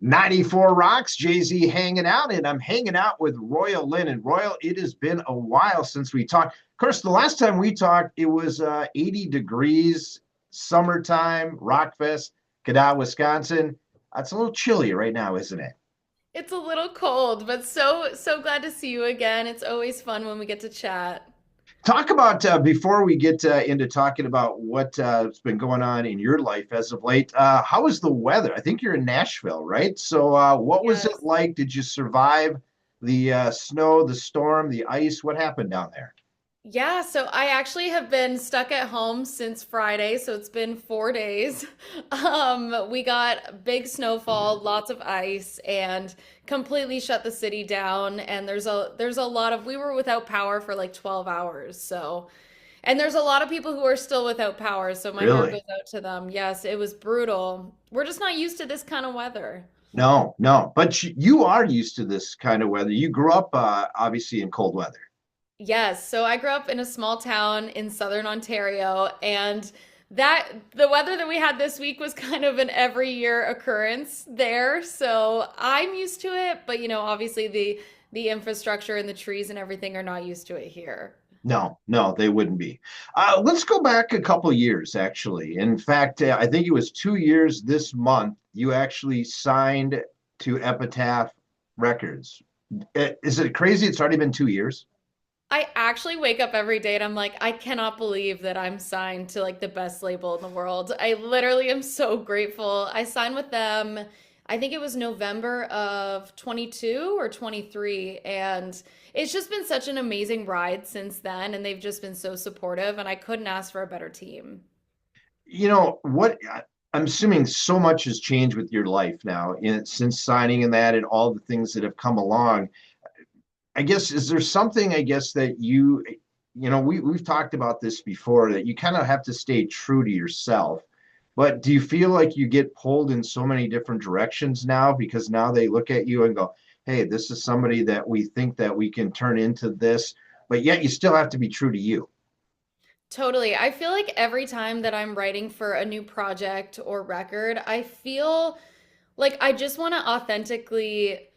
94 Rocks, Jay-Z hanging out, and I'm hanging out with Royale Lynn. And Royal, it has been a while since we talked. Of course, the last time we talked, it was 80 degrees, summertime, Rockfest, Cadott, Wisconsin. It's a little chilly right now, isn't it? It's a little cold, but so glad to see you again. It's always fun when we get to chat. Talk about before we get into talking about what's been going on in your life as of late. How is the weather? I think you're in Nashville, right? So, what was it Yes. like? Did you survive the snow, the storm, the ice? What happened down there? Yeah, so I actually have been stuck at home since Friday, so it's been 4 days. We got big snowfall, lots of ice, and completely shut the city down. And there's a lot of we were without power for like 12 hours. So, and there's a lot of people who are still without power, so my heart goes Really? out to them. Yes, it was brutal. We're just not used to this kind of weather. No, no. But you are used to this kind of weather. You grew up obviously in cold weather. Yes, so I grew up in a small town in southern Ontario, and that the weather that we had this week was kind of an every year occurrence there. So I'm used to it, but obviously the infrastructure and the trees and everything are not used to it here. No, no, they wouldn't be. Let's go back a couple of years, actually. In fact, I think it was 2 years this month. You actually signed to Epitaph Records. Is it crazy? It's already been 2 years. I actually wake up every day and I'm like, I cannot believe that I'm signed to like the best label in the world. I literally am so grateful. I signed with them, I think it was November of 22 or 23. And it's just been such an amazing ride since then. And they've just been so supportive. And I couldn't ask for a better team. You know what? I'm assuming so much has changed with your life now since signing and that and all the things that have come along. I guess is there something I guess that we've talked about this before that you kind of have to stay true to yourself. But do you feel like you get pulled in so many different directions now because now they look at you and go, "Hey, this is somebody that we think that we can turn into this," but yet you still have to be true to you. Totally. I feel like every time that I'm writing for a new project or record, I feel like I just want to authentically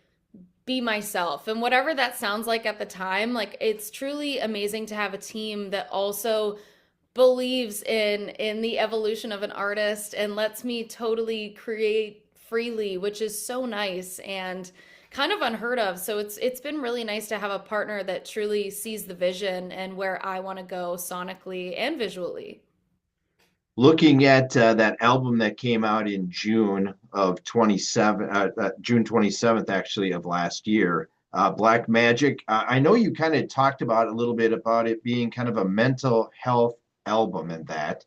be myself. And whatever that sounds like at the time, like it's truly amazing to have a team that also believes in the evolution of an artist and lets me totally create freely, which is so nice and kind of unheard of. So it's been really nice to have a partner that truly sees the vision and where I want to go sonically and visually. Looking at that album that came out in June of 27, June 27th, actually, of last year, Black Magic. I know you kind of talked about a little bit about it being kind of a mental health album and that.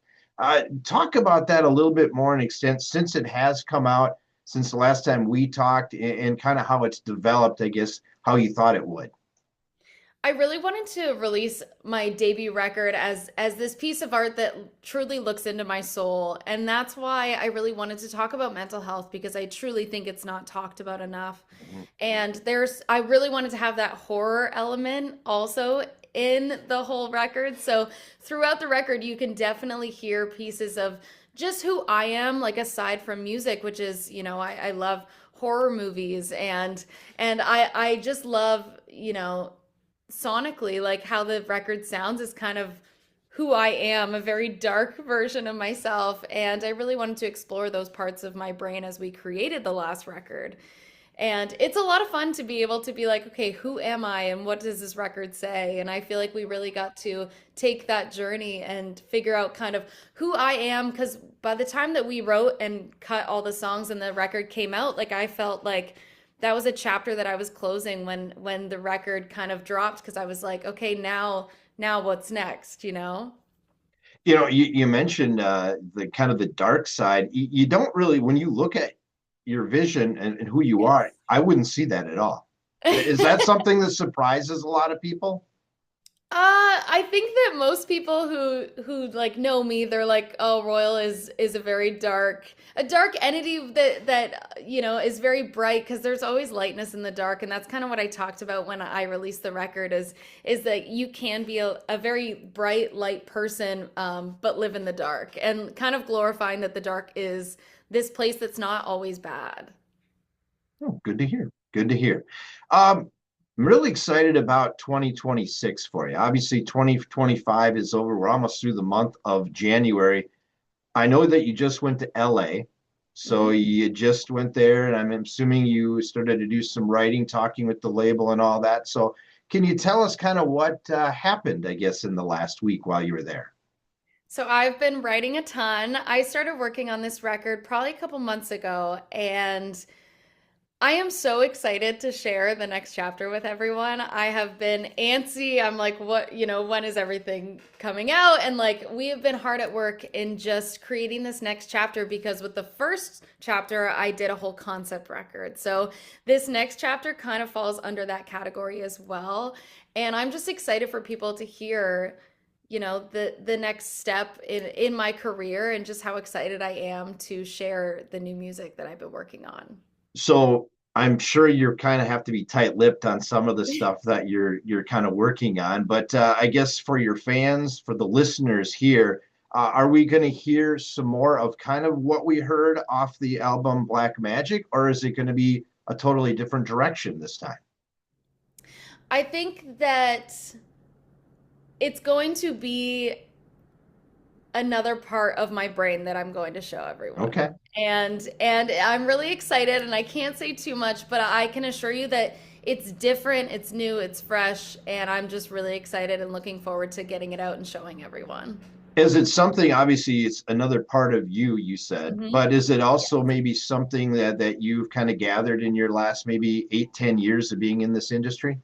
Talk about that a little bit more in extent since it has come out since the last time we talked and kind of how it's developed, I guess, how you thought it would. I really wanted to release my debut record as this piece of art that truly looks into my soul. And that's why I really wanted to talk about mental health because I truly think it's not talked about enough. And I really wanted to have that horror element also in the whole record. So throughout the record, you can definitely hear pieces of just who I am, like aside from music, which is, I love horror movies and I just love, sonically, like how the record sounds is kind of who I am, a very dark version of myself. And I really wanted to explore those parts of my brain as we created the last record. And it's a lot of fun to be able to be like, okay, who am I and what does this record say? And I feel like we really got to take that journey and figure out kind of who I am. Because by the time that we wrote and cut all the songs and the record came out, like I felt like that was a chapter that I was closing when the record kind of dropped because I was like, okay, now what's next, you know? You mentioned the kind of the dark side. You don't really, when you look at your vision and who you are, I wouldn't see that at all. Is that Yes. something that surprises a lot of people? I think that most people who like know me, they're like, "Oh, Royal is a dark entity that is very bright because there's always lightness in the dark." And that's kind of what I talked about when I released the record is that you can be a very bright, light person, but live in the dark, and kind of glorifying that the dark is this place that's not always bad. Oh, good to hear. Good to hear. I'm really excited about 2026 for you. Obviously, 2025 is over. We're almost through the month of January. I know that you just went to LA. So Mhm. you just went there, and I'm assuming you started to do some writing, talking with the label and all that. So can you tell us kind of what happened, I guess, in the last week while you were there? So I've been writing a ton. I started working on this record probably a couple months ago, and I am so excited to share the next chapter with everyone. I have been antsy. I'm like, what, when is everything coming out? And like, we have been hard at work in just creating this next chapter because with the first chapter, I did a whole concept record. So this next chapter kind of falls under that category as well. And I'm just excited for people to hear, the next step in my career and just how excited I am to share the new music that I've been working on. So I'm sure you're kind of have to be tight-lipped on some of the stuff that you're kind of working on. But I guess for your fans, for the listeners here, are we going to hear some more of kind of what we heard off the album Black Magic, or is it going to be a totally different direction this time? I think that it's going to be another part of my brain that I'm going to show everyone. Okay. And I'm really excited and I can't say too much, but I can assure you that it's different, it's new, it's fresh, and I'm just really excited and looking forward to getting it out and showing everyone. Is it something, obviously, it's another part of you, you said, Hmm. but is it also maybe something that you've kind of gathered in your last maybe 8, 10 years of being in this industry?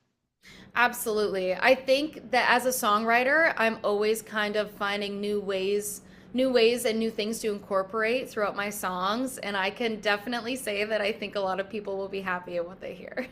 Absolutely. I think that as a songwriter, I'm always kind of finding new ways and new things to incorporate throughout my songs, and I can definitely say that I think a lot of people will be happy at what they hear.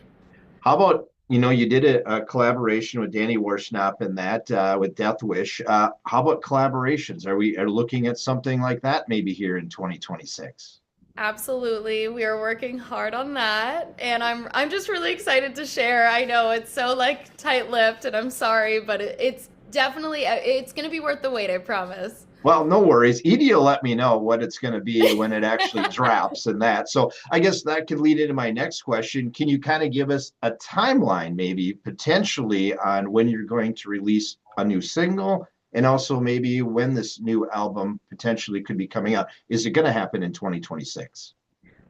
How about, you did a collaboration with Danny Warschnapp and that with Death Wish. How about collaborations? Are we are looking at something like that maybe here in 2026? Absolutely. We are working hard on that, and I'm just really excited to share. I know it's so like tight-lipped and I'm sorry, but it's definitely it's going to be worth the wait, I promise. Well, no worries. Edie will let me know what it's going to be when it actually drops and that. So I guess that could lead into my next question. Can you kind of give us a timeline, maybe potentially, on when you're going to release a new single and also maybe when this new album potentially could be coming out? Is it going to happen in 2026?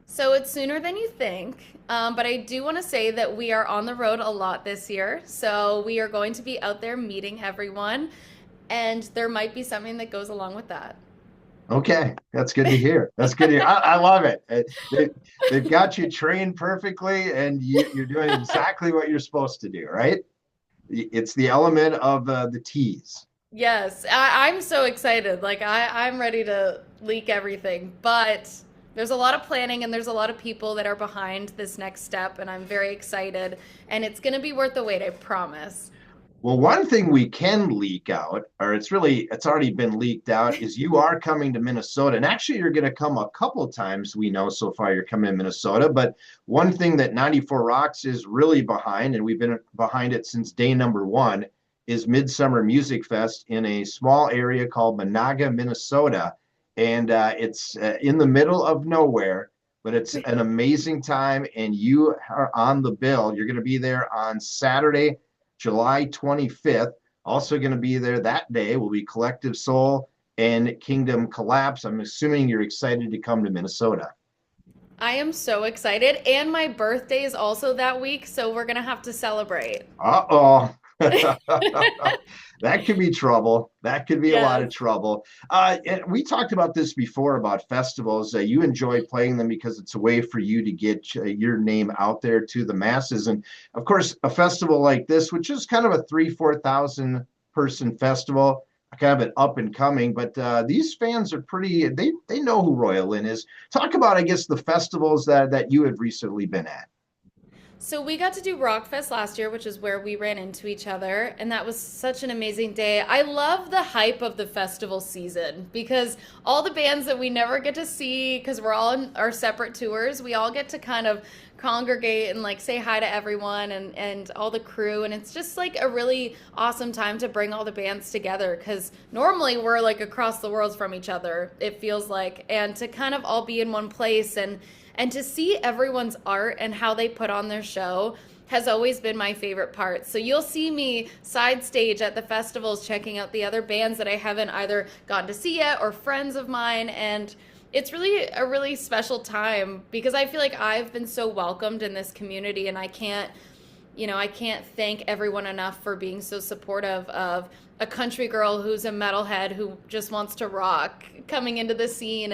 So it's sooner than you think, but I do want to say that we are on the road a lot this year. So we are going to be out there meeting everyone, and there might be something that goes along with that. Okay, that's good to hear. That's good to hear. I love it. They've got you trained perfectly, and you're doing exactly what you're supposed to do, right? It's the element of the tease. Yes, I'm so excited. Like I'm ready to leak everything, but there's a lot of planning and there's a lot of people that are behind this next step, and I'm very excited. And it's gonna be worth the wait, I promise. Well, one thing we can leak out, or it's already been leaked out, is you are coming to Minnesota. And actually, you're going to come a couple times. We know so far you're coming to Minnesota. But one thing that 94 Rocks is really behind, and we've been behind it since day number one, is Midsummer Music Fest in a small area called Monaga, Minnesota. And it's in the middle of nowhere, but it's an amazing time. And you are on the bill. You're going to be there on Saturday, July 25th. Also going to be there that day will be Collective Soul and Kingdom Collapse. I'm assuming you're excited to come to Minnesota. I am so excited, and my birthday is also that week, so we're gonna have to celebrate. Uh-oh. That could be trouble. That could be a lot Yes. of trouble. And we talked about this before about festivals. You enjoy playing them because it's a way for you to get your name out there to the masses. And of course, a festival like this, which is kind of a 3, 4 thousand person festival, kind of an up and coming, but these fans are pretty. They know who Royal Lynn is. Talk about, I guess, the festivals that you have recently been at. So we got to do Rockfest last year, which is where we ran into each other, and that was such an amazing day. I love the hype of the festival season because all the bands that we never get to see because we're all on our separate tours, we all get to kind of congregate and like say hi to everyone and all the crew, and it's just like a really awesome time to bring all the bands together because normally we're like across the world from each other, it feels like, and to kind of all be in one place And to see everyone's art and how they put on their show has always been my favorite part. So you'll see me side stage at the festivals checking out the other bands that I haven't either gotten to see yet or friends of mine. And it's really a really special time because I feel like I've been so welcomed in this community, and I can't thank everyone enough for being so supportive of a country girl who's a metalhead who just wants to rock coming into the scene.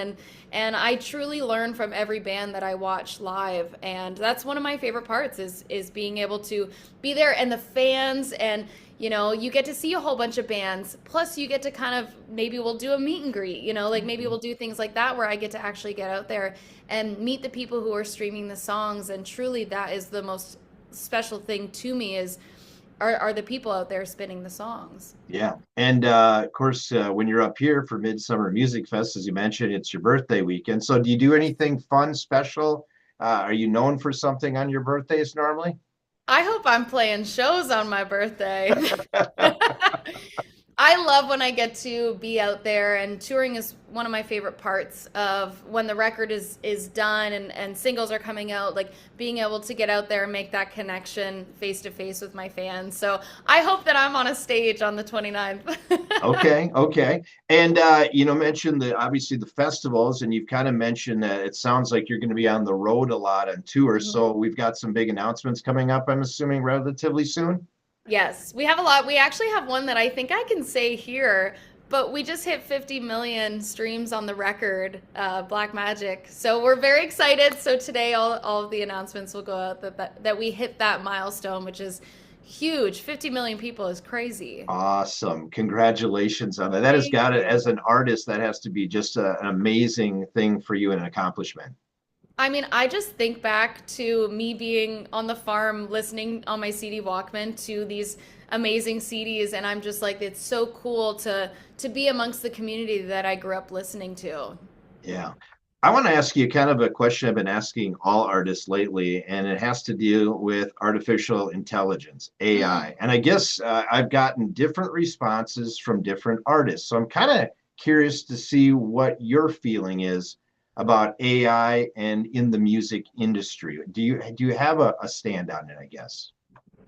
And I truly learn from every band that I watch live, and that's one of my favorite parts is being able to be there, and the fans, and you get to see a whole bunch of bands, plus you get to kind of, maybe we'll do a meet and greet, like maybe we'll do things like that where I get to actually get out there and meet the people who are streaming the songs. And truly that is the most special thing to me, is are the people out there spinning the songs. Yeah. And of course, when you're up here for Midsummer Music Fest, as you mentioned, it's your birthday weekend. So do you do anything fun, special? Are you known for something on your birthdays normally? I hope I'm playing shows on my birthday. I love when I get to be out there, and touring is one of my favorite parts of when the record is done, and singles are coming out, like being able to get out there and make that connection face to face with my fans. So I hope that I'm on a stage on the 29th. Okay, okay. And mentioned the obviously the festivals, and you've kind of mentioned that it sounds like you're going to be on the road a lot on tour. So we've got some big announcements coming up, I'm assuming, relatively soon. Yes, we have a lot. We actually have one that I think I can say here, but we just hit 50 million streams on the record, Black Magic. So we're very excited. So today, all of the announcements will go out that we hit that milestone, which is huge. 50 million people is crazy. Awesome. Congratulations on that. That has Thank got it, you. as an artist, that has to be just an amazing thing for you and an accomplishment. I mean, I just think back to me being on the farm listening on my CD Walkman to these amazing CDs, and I'm just like, it's so cool to be amongst the community that I grew up listening to. Yeah. I want to ask you kind of a question I've been asking all artists lately, and it has to deal with artificial intelligence, Mm. AI. And I guess I've gotten different responses from different artists. So I'm kind of curious to see what your feeling is about AI and in the music industry. Do you have a stand on it, I guess?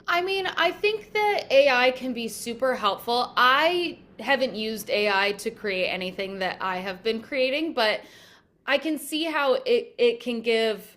I mean, I think that AI can be super helpful. I haven't used AI to create anything that I have been creating, but I can see how it can give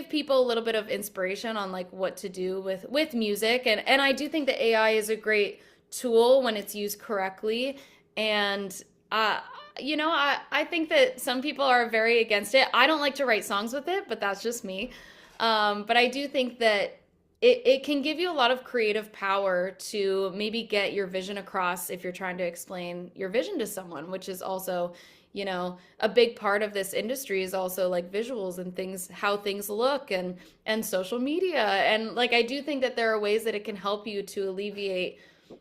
people a little bit of inspiration on like what to do with music. And I do think that AI is a great tool when it's used correctly. And I think that some people are very against it. I don't like to write songs with it, but that's just me. But I do think that it can give you a lot of creative power to maybe get your vision across if you're trying to explain your vision to someone, which is also, a big part of this industry is also like visuals and things, how things look, and social media. And like I do think that there are ways that it can help you to alleviate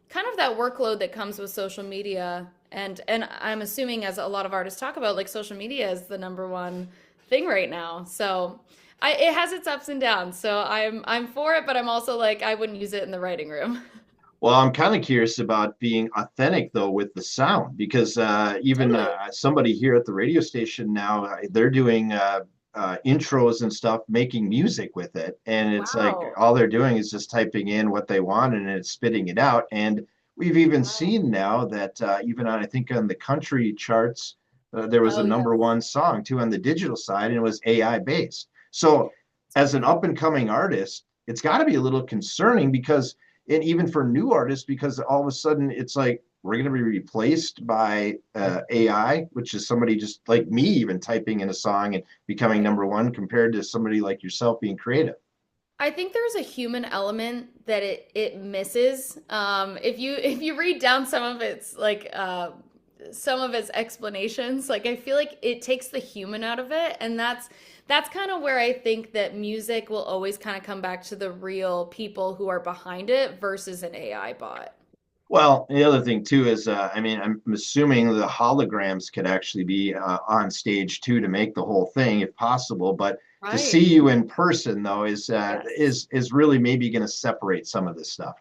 kind of that workload that comes with social media. And I'm assuming, as a lot of artists talk about, like social media is the number one thing right now. So it has its ups and downs. So I'm for it, but I'm also like I wouldn't use it in the writing room. Well, I'm kind of curious about being authentic though with the sound, because even Totally. somebody here at the radio station now, they're doing intros and stuff, making music with it, and it's like Wow. all they're doing is just typing in what they want and it's spitting it out. And we've even Wow. seen now that even on, I think, on the country charts, there was a Oh yeah. number one song too on the digital side, and it was AI based. So It's as an crazy. up and coming artist, it's got to be a little concerning, because and even for new artists, because all of a sudden it's like we're going to be replaced by AI, which is somebody just like me even typing in a song and becoming Right. number one, compared to somebody like yourself being creative. I think there's a human element that it misses. If you read down some of its explanations, like I feel like it takes the human out of it, and that's kind of where I think that music will always kind of come back to the real people who are behind it versus an AI bot. Well, the other thing too is, I mean, I'm assuming the holograms could actually be on stage too to make the whole thing, if possible. But to see Right. you in person though is Yes. really maybe going to separate some of this stuff.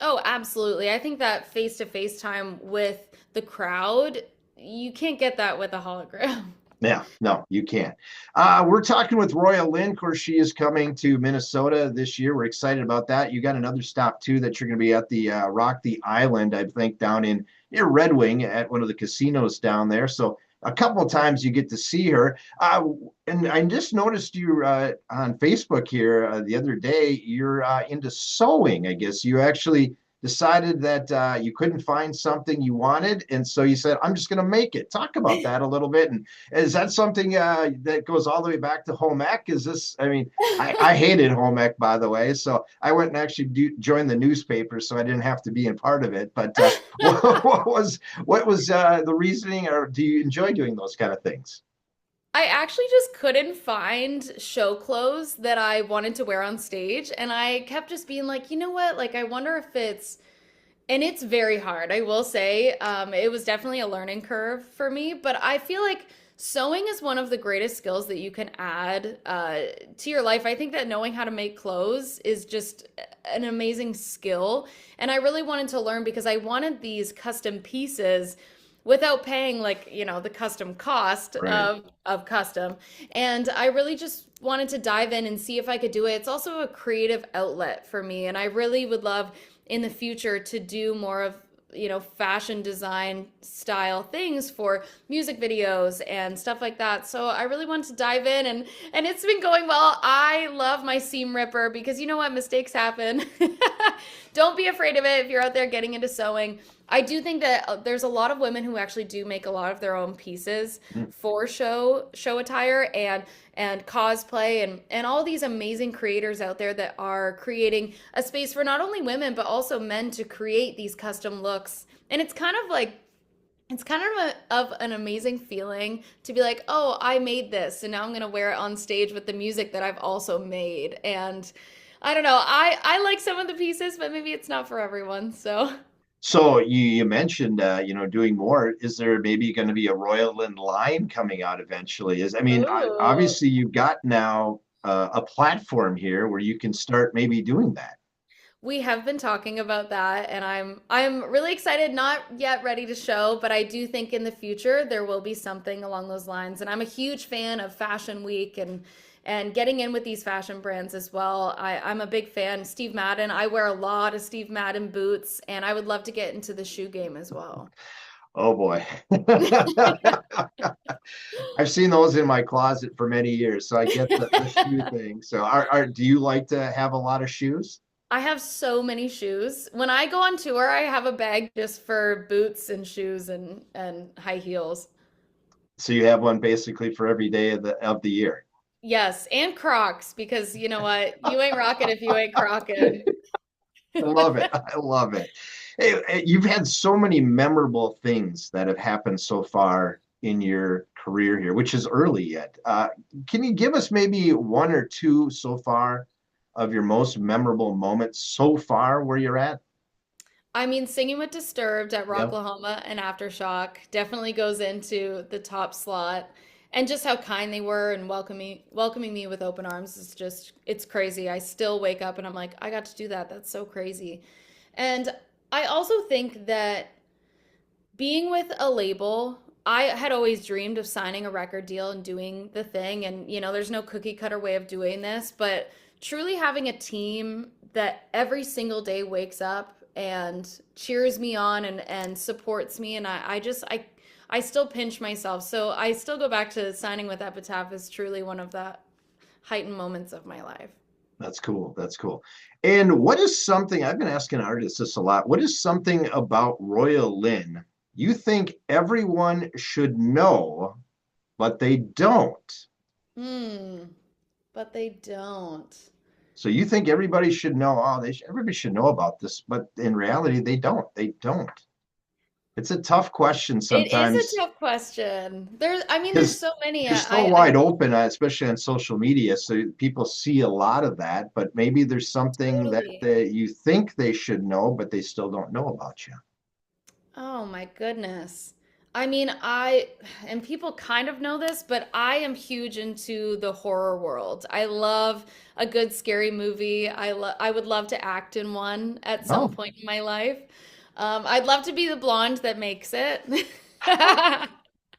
Oh, absolutely. I think that face to face time with the crowd, you can't get that with a hologram. Yeah, no, you can't. We're talking with Royale Lynn. Of course, she is coming to Minnesota this year. We're excited about that. You got another stop too that you're going to be at the Rock the Island, I think, down in near Red Wing at one of the casinos down there. So a couple of times you get to see her. And I just noticed you on Facebook here the other day. You're into sewing, I guess. You actually decided that you couldn't find something you wanted, and so you said, "I'm just going to make it." Talk about that a little bit, and is that something that goes all the way back to home ec? Is this, I mean, I hated home ec, by the way, so I went and actually joined the newspaper so I didn't have to be in part of it. But what was the reasoning, or do you enjoy doing those kind of things? I actually just couldn't find show clothes that I wanted to wear on stage. And I kept just being like, you know what? Like, I wonder if and it's very hard, I will say. It was definitely a learning curve for me, but I feel like sewing is one of the greatest skills that you can add to your life. I think that knowing how to make clothes is just an amazing skill. And I really wanted to learn because I wanted these custom pieces without paying like, the custom cost Right. of custom. And I really just wanted to dive in and see if I could do it. It's also a creative outlet for me, and I really would love in the future to do more of fashion design style things for music videos and stuff like that. So I really wanted to dive in, and it's been going well. I love my seam ripper because you know what, mistakes happen. Don't be afraid of it if you're out there getting into sewing. I do think that there's a lot of women who actually do make a lot of their own pieces for show attire and cosplay and all these amazing creators out there that are creating a space for not only women but also men to create these custom looks. And it's kind of an amazing feeling to be like, oh, I made this, and now I'm gonna wear it on stage with the music that I've also made. And I don't know, I like some of the pieces, but maybe it's not for everyone. So, So you mentioned doing more. Is there maybe going to be a Royal Lynn line coming out eventually? Is I mean, ooh. obviously you've got now a platform here where you can start maybe doing that. We have been talking about that, and I'm really excited, not yet ready to show, but I do think in the future there will be something along those lines. And I'm a huge fan of Fashion Week and getting in with these fashion brands as well. I'm a big fan. Steve Madden, I wear a lot of Steve Madden boots, and I would love to get into the shoe game as well. Oh boy. I've seen those in my closet for many years, so I get the shoe thing. So do you like to have a lot of shoes? I have so many shoes. When I go on tour, I have a bag just for boots and shoes and high heels. So you have one basically for every day of the year. Yes, and Crocs, because you know what? You ain't rocking if you ain't crocking. I love it. I love it. Hey, you've had so many memorable things that have happened so far in your career here, which is early yet. Can you give us maybe one or two so far of your most memorable moments so far where you're at? I mean, singing with Disturbed at Yep. Rocklahoma and Aftershock definitely goes into the top slot. And just how kind they were and welcoming me with open arms is just, it's crazy. I still wake up and I'm like, I got to do that. That's so crazy. And I also think that being with a label, I had always dreamed of signing a record deal and doing the thing. And, there's no cookie cutter way of doing this, but truly having a team that every single day wakes up and cheers me on and supports me. And I still pinch myself. So I still go back to signing with Epitaph is truly one of the heightened moments of my life. That's cool. That's cool. And what is something I've been asking artists this a lot? What is something about Royal Lynn you think everyone should know, but they don't? Hmm. But they don't. So you think everybody should know, oh, everybody should know about this, but in reality, they don't. They don't. It's a tough question It is a sometimes tough question. There's because so many. you're so wide open, especially on social media. So people see a lot of that, but maybe there's something that Totally. you think they should know, but they still don't know about you. Oh my goodness. And people kind of know this, but I am huge into the horror world. I love a good scary movie. I would love to act in one at some Oh, point in my life. I'd love to be the blonde that makes it.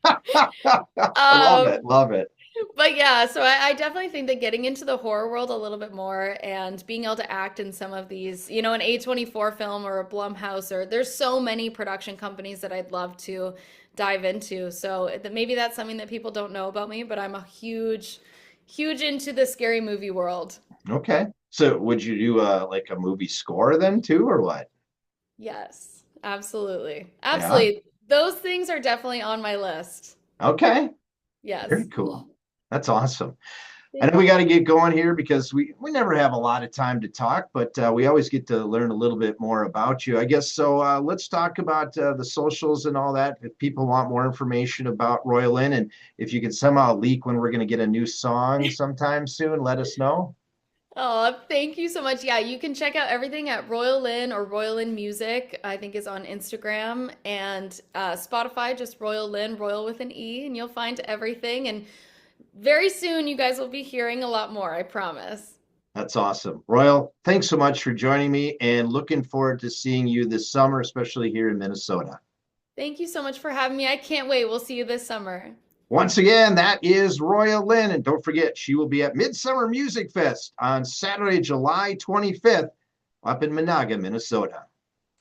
I love Um, it. Love it. but yeah, so I definitely think that getting into the horror world a little bit more and being able to act in some of these, an A24 film or a Blumhouse, or there's so many production companies that I'd love to dive into. So maybe that's something that people don't know about me, but I'm a huge into the scary movie world. Okay. So would you do like a movie score then too, or what? Yes, absolutely. Yeah. Absolutely. Those things are definitely on my list. Okay. Very Yes. cool. That's awesome. I know Thank we got you. to get going here because we never have a lot of time to talk, but we always get to learn a little bit more about you, I guess. So let's talk about the socials and all that. If people want more information about Royal Lynn, and if you can somehow leak when we're going to get a new song sometime soon, let us know. Oh, thank you so much. Yeah, you can check out everything at Royal Lynn or Royal Lynn Music, I think is on Instagram and Spotify, just Royal Lynn, Royal with an E, and you'll find everything. And very soon you guys will be hearing a lot more, I promise. That's awesome. Royal, thanks so much for joining me and looking forward to seeing you this summer, especially here in Minnesota. Thank you so much for having me. I can't wait. We'll see you this summer. Once again, that is Royal Lynn. And don't forget, she will be at Midsummer Music Fest on Saturday, July 25th, up in Monaga, Minnesota.